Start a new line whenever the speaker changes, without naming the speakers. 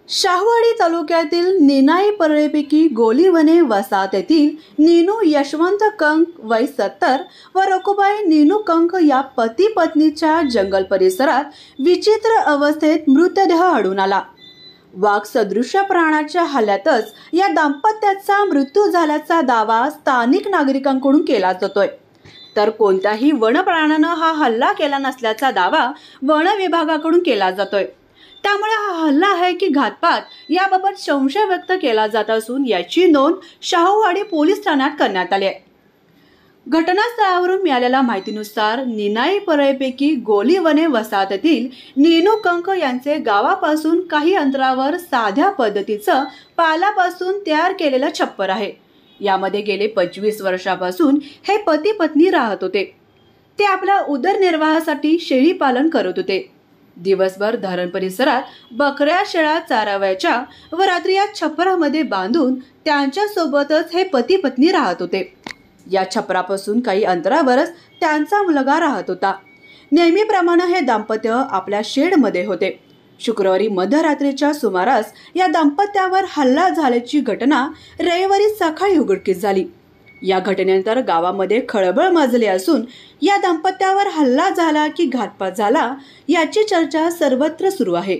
शाहूवाडी तालुक्यातील निनाई परळीपैकी गोलीवने वसाहत येथील नीनू यशवंत कंक वय 70 व रकुबाई नीनू कंक या पती पत्नीच्या जंगल परिसरात विचित्र अवस्थेत मृतदेह आढळून आला। वाघ सदृश प्राण्याच्या हल्ल्यातच या दाम्पत्याचा मृत्यू झाल्याचा दावा स्थानिक नागरिकांकडून केला जातोय, तर कोणत्याही वन प्राण्यानं हा हल्ला केला नसल्याचा दावा वन विभागाकडून केला जातोय। त्यामुळे हा हल्ला आहे की घातपात याबाबत संशय व्यक्त केला जात असून याची नोंद शाहूवाडी पोलीस ठाण्यात करण्यात आली आहे। घटनास्थळावरून मिळालेल्या माहितीनुसार निनाई परळीपैकी गोलीवने वसाहतीतील नीनू कंक यांचे गावापासून काही अंतरावर साध्या पद्धतीचं पालापासून तयार केलेलं छप्पर आहे। यामध्ये गेले 25 वर्षापासून हे पती पत्नी राहत होते। ते आपल्या उदरनिर्वाहासाठी शेळी पालन करत होते। दिवसभर धरण परिसरात बकऱ्या शेळ्या चारावयाच्या व रात्री या छपरामध्ये बांधून त्यांच्या सोबतच हे पती पत्नी राहत होते। या छपरापासून काही अंतरावरच त्यांचा मुलगा राहत होता। नेहमीप्रमाणे हे दाम्पत्य आपल्या शेडमध्ये होते। शुक्रवारी मध्यरात्रीच्या सुमारास या दाम्पत्यावर हल्ला झाल्याची घटना रविवारी सकाळी उघडकीस झाली। या घटनेनंतर गावामध्ये खळबळ माजली असून या दाम्पत्यावर हल्ला झाला की घातपात झाला याची चर्चा सर्वत्र सुरू आहे।